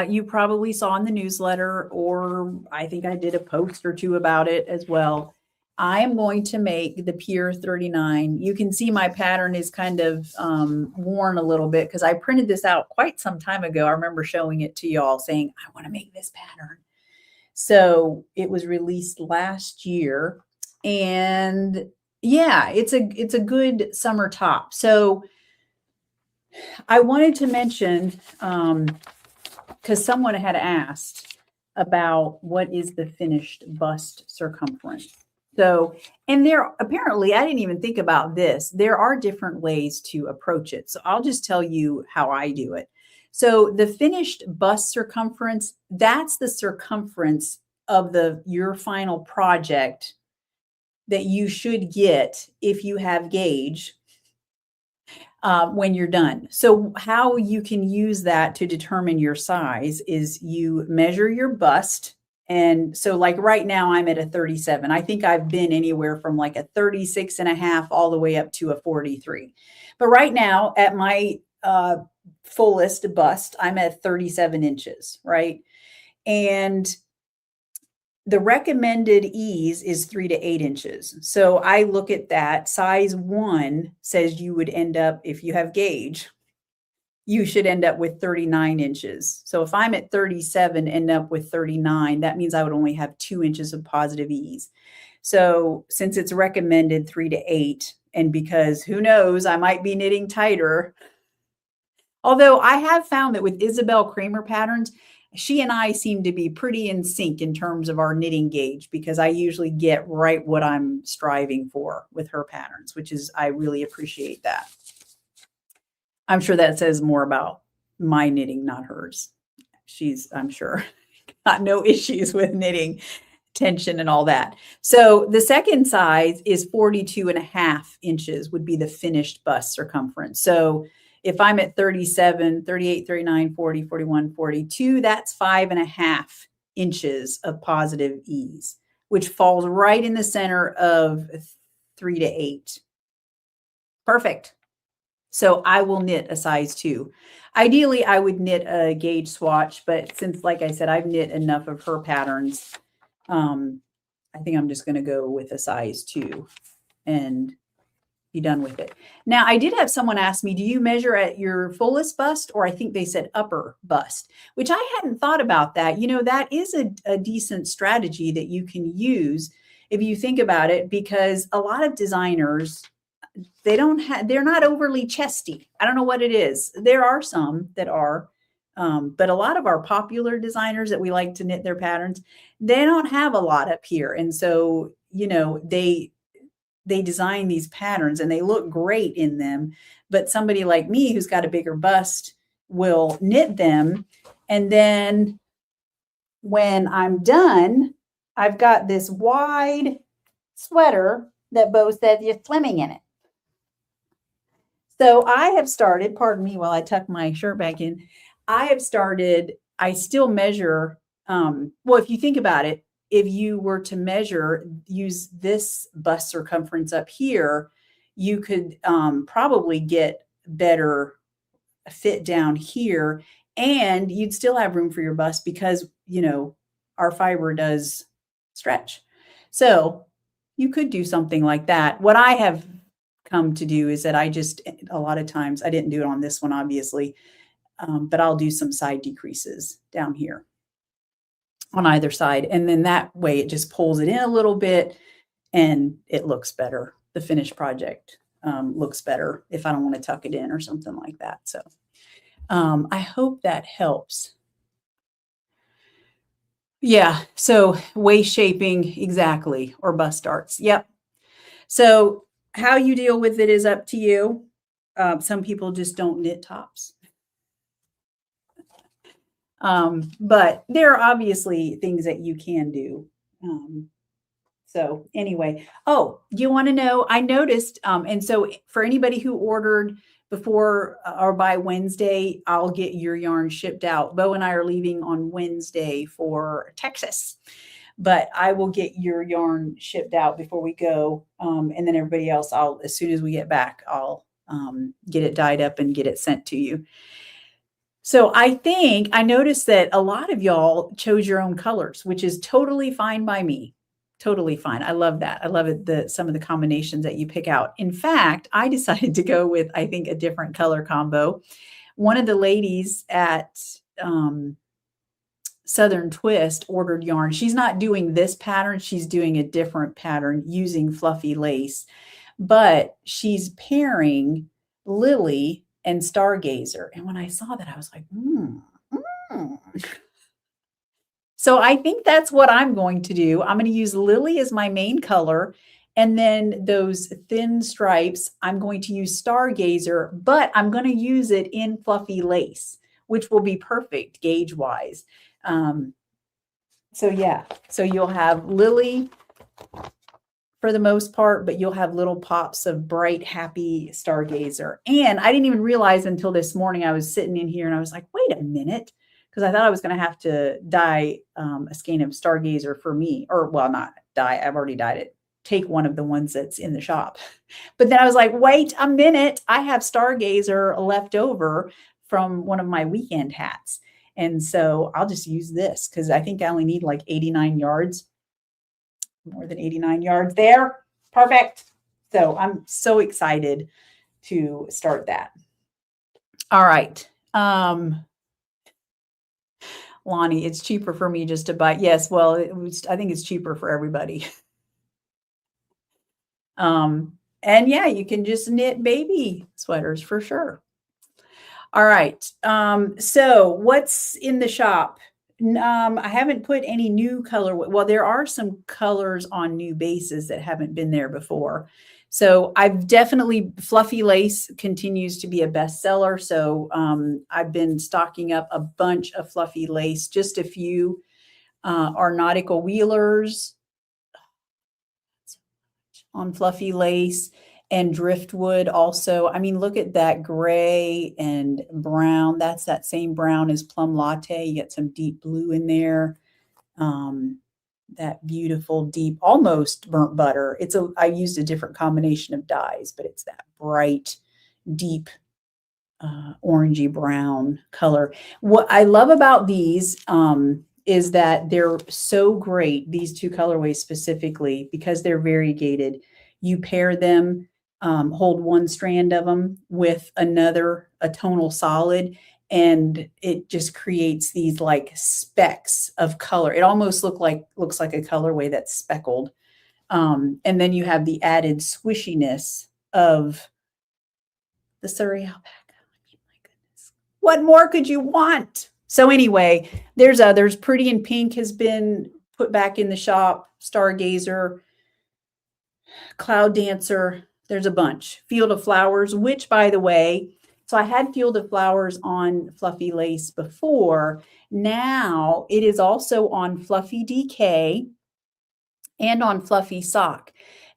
A: you probably saw in the newsletter, or I think I did a post or 2 about it as well. I am going to make the Pier 39. You can see my pattern is kind of worn a little bit because I printed this out quite some time ago. I remember showing it to y'all saying, I want to make this pattern. So it was released last year. And yeah, it's a good summer top. So I wanted to mention, because someone had asked about what is the finished bust circumference. So, and apparently, I didn't even think about this. There are different ways to approach it. So I'll just tell you how I do it. So the finished bust circumference, that's the circumference of your final project that you should get if you have gauge when you're done. So how you can use that to determine your size is you measure your bust. And so like right now I'm at a 37. I think I've been anywhere from like a 36.5 all the way up to a 43. But right now at my fullest bust, I'm at 37 inches, right? And the recommended ease is 3 to 8 inches. So I look at that. Size 1 says you would end up, if you have gauge, you should end up with 39 inches. So if I'm at 37, end up with 39, that means I would only have 2 inches of positive ease. So since it's recommended 3 to 8, and because who knows, I might be knitting tighter. Although I have found that with Isabel Kramer patterns, she and I seem to be pretty in sync in terms of our knitting gauge, because I usually get right what I'm striving for with her patterns, which is, I really appreciate that. I'm sure that says more about my knitting, not hers. She's, I'm sure, got no issues with knitting tension and all that. So the second size is 42.5 inches would be the finished bust circumference. So if I'm at 37, 38, 39, 40, 41, 42, that's 5.5 inches of positive ease, which falls right in the center of 3 to 8. Perfect. So I will knit a size 2. Ideally, I would knit a gauge swatch, but since, like I said, I've knit enough of her patterns, I think I'm just going to go with a size 2 and be done with it. Now, I did have someone ask me, do you measure at your fullest bust? Or I think they said upper bust, which I hadn't thought about that. You know, that is a decent strategy that you can use if you think about it, because a lot of designers, they're not overly chesty. I don't know what it is. There are some that are, but a lot of our popular designers that we like to knit their patterns, they don't have a lot up here. And so, you know, they design these patterns and they look great in them. But somebody like me who's got a bigger bust will knit them. And then when I'm done, I've got this wide sweater that Bo said you're swimming in it. So I have started, pardon me while I tuck my shirt back in, I still measure, well, if you think about it, if you were to measure, use this bust circumference up here, you could probably get better fit down here, and you'd still have room for your bust because, you know, our fiber does stretch. So you could do something like that. What I have come to do is that a lot of times, I didn't do it on this one, obviously, but I'll do some side decreases down here on either side. And then that way it just pulls it in a little bit and it looks better. The finished project looks better if I don't want to tuck it in or something like that. So I hope that helps. Yeah. So waist shaping, exactly, or bust darts. Yep. So how you deal with it is up to you. Some people just don't knit tops. But there are obviously things that you can do. So anyway, oh, you want to know, I noticed, and so for anybody who ordered before or by Wednesday, I'll get your yarn shipped out. Bo and I are leaving on Wednesday for Texas, but I will get your yarn shipped out before we go. And then everybody else, as soon as we get back, I'll get it dyed up and get it sent to you. So I noticed that a lot of y'all chose your own colors, which is totally fine by me. Totally fine. I love that. I love it, some of the combinations that you pick out. In fact, I decided to go with, I think, a different color combo. One of the ladies at Southern Twist ordered yarn. She's not doing this pattern. She's doing a different pattern using fluffy lace, but she's pairing Lily and Stargazer. And when I saw that, I was like, So I think that's what I'm going to do. I'm going to use Lily as my main color. And then those thin stripes, I'm going to use Stargazer, but I'm going to use it in fluffy lace, which will be perfect gauge-wise. So yeah, so you'll have Lily for the most part, but you'll have little pops of bright, happy Stargazer. And I didn't even realize until this morning, I was sitting in here and I was like, wait a minute, because I thought I was going to have to dye a skein of Stargazer for me, or well, not dye, I've already dyed it. Take one of the ones that's in the shop. But then I was like, wait a minute, I have Stargazer left over from one of my weekend hats. And so I'll just use this because I think I only need like 89 yards. More than 89 yards there. Perfect. So I'm so excited to start that. All right. Lonnie, it's cheaper for me just to buy. Yes, well, I think it's cheaper for everybody. And yeah, you can just knit baby sweaters for sure. All right. So what's in the shop? I haven't put any new color. Well, there are some colors on new bases that haven't been there before. So I've definitely, fluffy lace continues to be a bestseller. So I've been stocking up a bunch of fluffy lace, just a few are nautical wheelers on fluffy lace. and driftwood also. I mean, look at that gray and brown. That's that same brown as plum latte. You get some deep blue in there. That beautiful deep, almost burnt butter. I used a different combination of dyes, but it's that bright, deep orangey brown color. What I love about these is that they're so great, these two colorways specifically, because they're variegated. You pair them, hold one strand of them with a tonal solid, and it just creates these like specks of color. It almost looks like a colorway that's speckled. And then you have the added squishiness of the Surrey alpaca. My goodness. What more could you want? So anyway, there's others. Pretty in Pink has been put back in the shop. Stargazer, Cloud Dancer. There's a bunch. Field of Flowers, which, by the way, so I had Field of Flowers on Fluffy Lace before. Now it is also on Fluffy DK and on Fluffy Sock.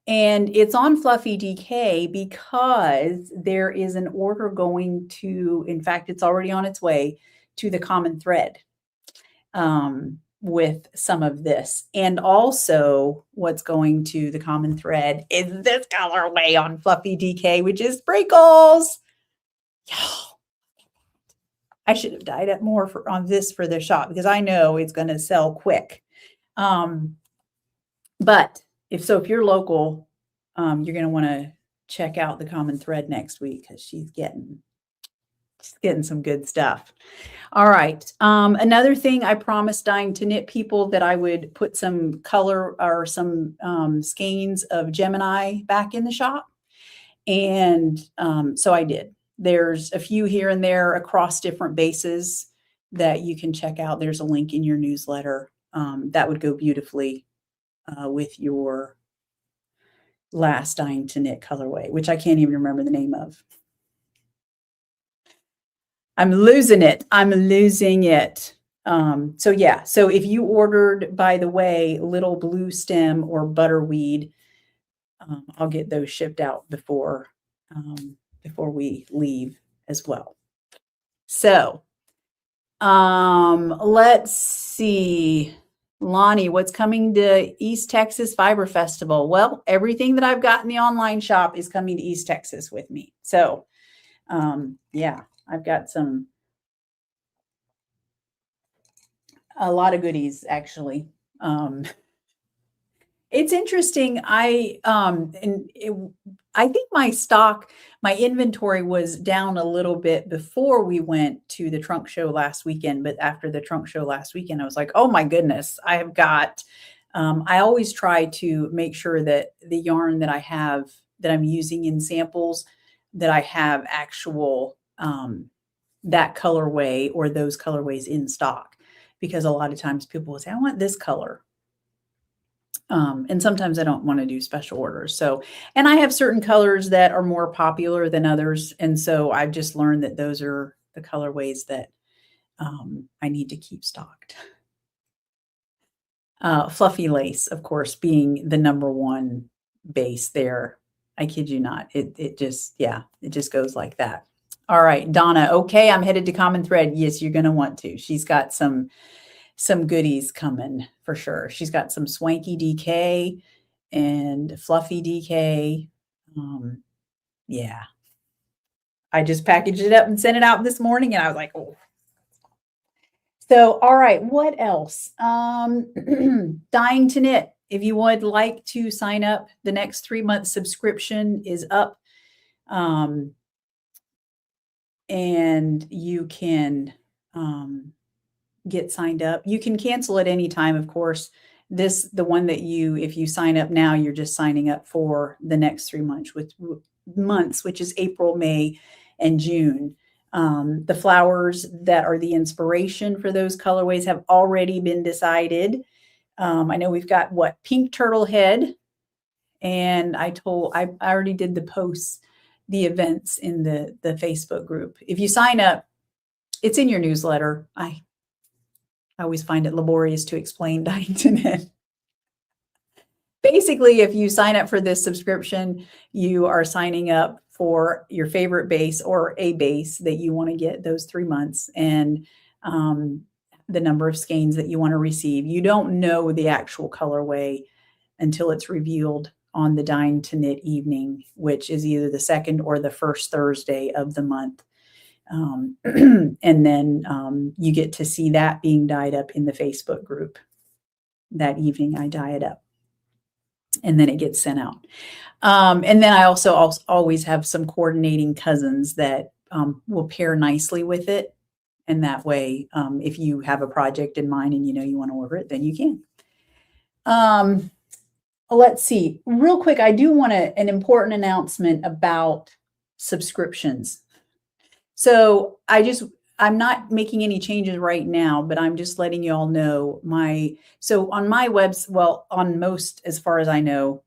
A: And it's on Fluffy DK because there is an order going to, in fact, it's already on its way to the Common Thread with some of this. And also what's going to the Common Thread is this colorway on Fluffy DK, which is Sprinkles. I should have dyed up more on this for the shop because I know it's going to sell quick. But if you're local, you're going to want to check out the Common Thread next week because she's getting some good stuff. All right. Another thing, I promised Dying to Knit people that I would put some color or some skeins of Gemini back in the shop. And so I did. There's a few here and there across different bases that you can check out. There's a link in your newsletter that would go beautifully with your last Dying to Knit colorway, which I can't even remember the name of. I'm losing it. So yeah, so if you ordered, by the way, Little Blue Stem or Butterweed, I'll get those shipped out before we leave as well. So let's see. Lonnie, what's coming to East Texas Fiber Festival? Well, everything that I've got in the online shop is coming to East Texas with me. So yeah, I've got a lot of goodies actually. It's interesting. I think my inventory was down a little bit before we went to the trunk show last weekend. But after the trunk show last weekend, I was like, oh my goodness, I have got, I always try to make sure that the yarn that I have, that I'm using in samples, that I have actual, that colorway or those colorways in stock. Because a lot of times people will say, I want this color. And sometimes I don't want to do special orders. So, and I have certain colors that are more popular than others. And so I've just learned that those are the colorways that I need to keep stocked. Fluffy Lace, of course, being the number one base there. I kid you not. It just goes like that. All right, Donna. Okay, I'm headed to Common Thread. Yes, you're going to want to. She's got some goodies coming for sure. She's got some swanky DK and fluffy DK. Yeah. I just packaged it up and sent it out this morning and I was like, oh. So, all right, what else? Dying to Knit. If you would like to sign up, the next 3-month subscription is up. And you can get signed up. You can cancel at any time, of course. The one that if you sign up now, you're just signing up for the next 3 months, which is April, May, and June. The flowers that are the inspiration for those colorways have already been decided. I know we've got pink turtle head, and I already did the posts, the events in the Facebook group. If you sign up, it's in your newsletter. I always find it laborious to explain Dying to Knit. basically, if you sign up for this subscription, you are signing up for your favorite base or a base that you want to get those 3 months, and um, the number of skeins that you want to receive. You don't know the actual colorway until it's revealed on the Dine to Knit evening, which is either the second or the first Thursday of the month. And then you get to see that being dyed up in the Facebook group. That evening, I dye it up, and then it gets sent out. And then I also always have some coordinating cousins that will pair nicely with it. And that way, if you have a project in mind and you know you want to order it, then you can. Let's see. Real quick, I do want an important announcement about subscriptions. So I'm not making any changes right now, but I'm just letting you all know so on my on most, as far as I know,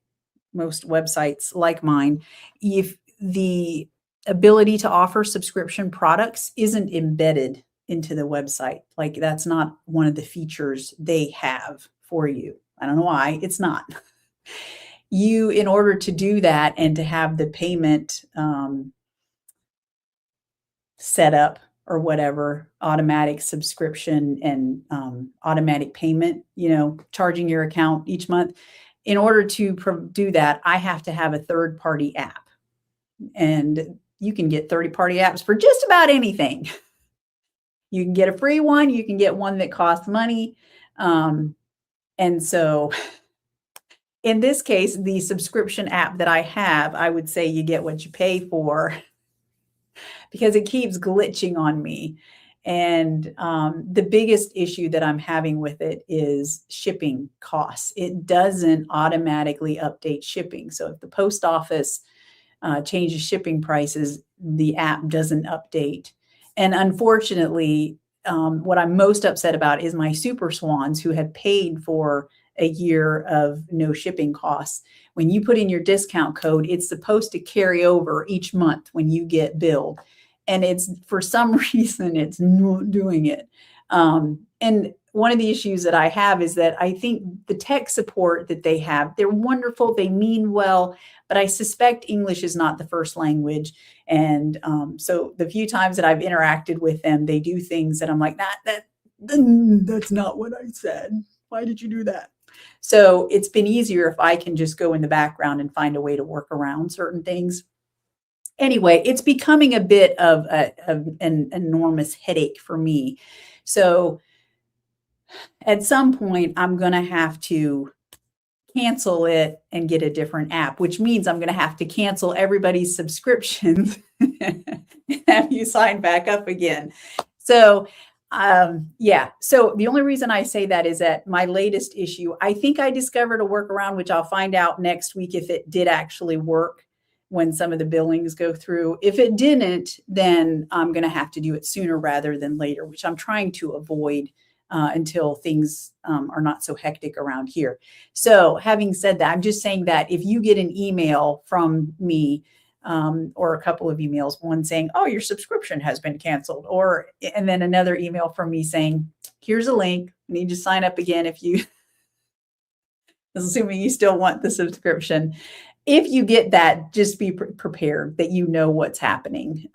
A: most websites like mine, if the ability to offer subscription products isn't embedded into the website, like that's not one of the features they have for you. I don't know why it's not. In order to do that and to have the payment set up or whatever, automatic subscription and automatic payment, charging your account each month. In order to do that, I have to have a third-party app. And you can get third-party apps for just about anything. You can get a free one. You can get one that costs money. And so in this case, the subscription app that I have, I would say you get what you pay for, because it keeps glitching on me. And the biggest issue that I'm having with it is shipping costs. It doesn't automatically update shipping. So if the post office changes shipping prices, the app doesn't update. And unfortunately, what I'm most upset about is my super swans who had paid for a year of no shipping costs. When you put in your discount code, it's supposed to carry over each month when you get billed. And it's, for some reason, it's not doing it. And one of the issues that I have is that I think the tech support that they have, they're wonderful, they mean well, but I suspect English is not the first language. And so the few times that I've interacted with them, they do things that I'm like, that's not what I said. Why did you do that? So it's been easier if I can just go in the background and find a way to work around certain things. Anyway, it's becoming a bit of an enormous headache for me. So at some point, I'm going to have to cancel it and get a different app, which means I'm going to have to cancel everybody's subscriptions and have you sign back up again. So yeah. So the only reason I say that is that my latest issue, I think I discovered a workaround, which I'll find out next week if it did actually work when some of the billings go through. If it didn't, then I'm going to have to do it sooner rather than later, which I'm trying to avoid until things are not so hectic around here. So having said that, I'm just saying that if you get an email from me or a couple of emails, one saying, oh, your subscription has been canceled, and then another email from me saying, here's a link, you need to sign up again if you, assuming you still want the subscription. If you get that, just be prepared that you know what's happening.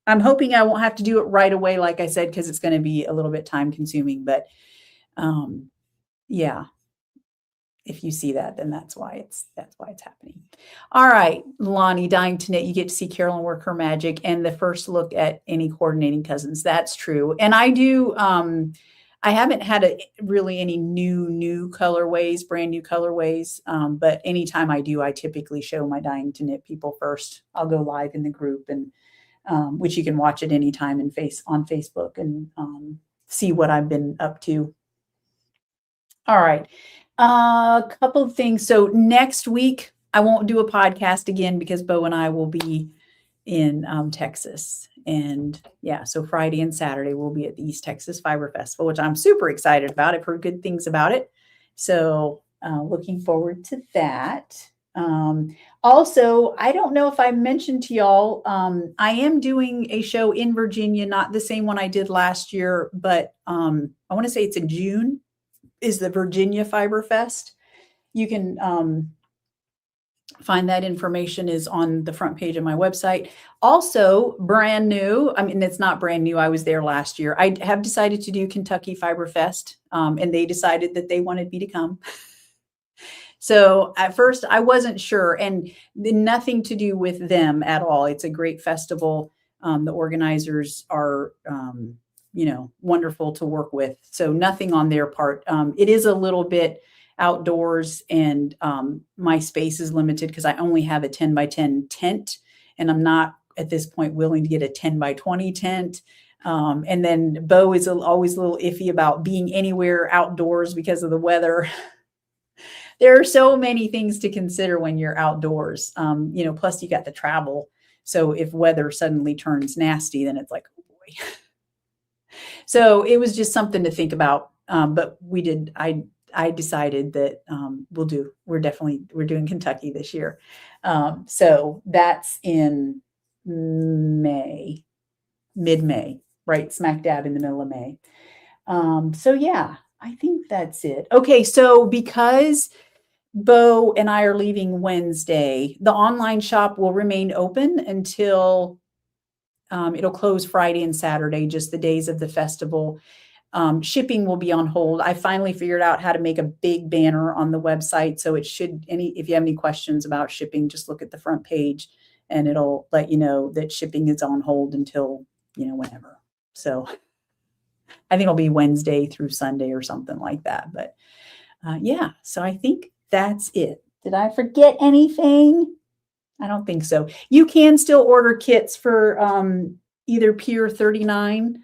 A: I'm hoping I won't have to do it right away, like I said, because it's going to be a little bit time consuming. But yeah, if you see that, then that's why it's happening. All right, Lonnie, Dying to Knit, you get to see Carolyn work her magic and the first look at any coordinating cousins. That's true. And I do. I haven't had really any new colorways, brand new colorways. But anytime I do, I typically show my Dying to Knit people first. I'll go live in the group, and which you can watch at any time on Facebook and see what I've been up to. All right. A couple of things. So next week, I won't do a podcast again because Bo and I will be in Texas. And yeah, so Friday and Saturday we'll be at the East Texas Fiber Festival, which I'm super excited about. I've heard good things about it. So looking forward to that. Also, I don't know if I mentioned to y'all, I am doing a show in Virginia, not the same one I did last year, but I want to say it's in June, is the Virginia Fiber Fest. You can find that information is on the front page of my website. Also, brand new. I mean, it's not brand new. I was there last year. I have decided to do Kentucky Fiber Fest, and they decided that they wanted me to come. So at first I wasn't sure, and nothing to do with them at all. It's a great festival. The organizers are, wonderful to work with. So nothing on their part. It is a little bit outdoors, and my space is limited because I only have a 10 by 10 tent, and I'm not at this point willing to get a 10 by 20 tent. And then Bo is always a little iffy about being anywhere outdoors because of the weather. There are so many things to consider when you're outdoors. Plus you got the travel. So if weather suddenly turns nasty, then it's like, oh boy. So it was just something to think about. But I decided that we're doing Kentucky this year. So that's in May, mid-May, right? Smack dab in the middle of May. So yeah, I think that's it. Okay. So because Bo and I are leaving Wednesday, the online shop will remain open until it'll close Friday and Saturday, just the days of the festival. Shipping will be on hold. I finally figured out how to make a big banner on the website. So if you have any questions about shipping, just look at the front page and it'll let you know that shipping is on hold until, whenever. So I think it'll be Wednesday through Sunday or something like that. But yeah, so I think that's it. Did I forget anything? I don't think so. You can still order kits for either Pier 39,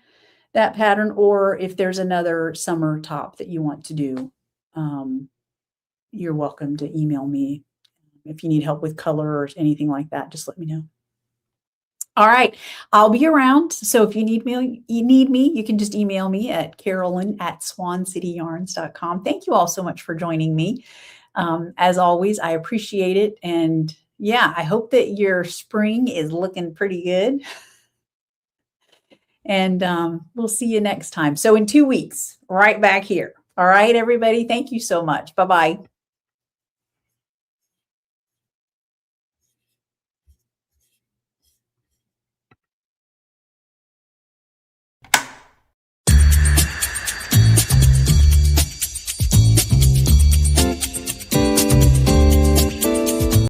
A: that pattern, or if there's another summer top that you want to do, you're welcome to email me. If you need help with color or anything like that, just let me know. All right, I'll be around. So if you need me, you can just email me at carolyn@swancityyarns.com. Thank you all so much for joining me. As always, I appreciate it. And yeah, I hope that your spring is looking pretty good. And we'll see you next time. So in 2 weeks, right back here. All right, everybody. Thank you so much. Bye-bye.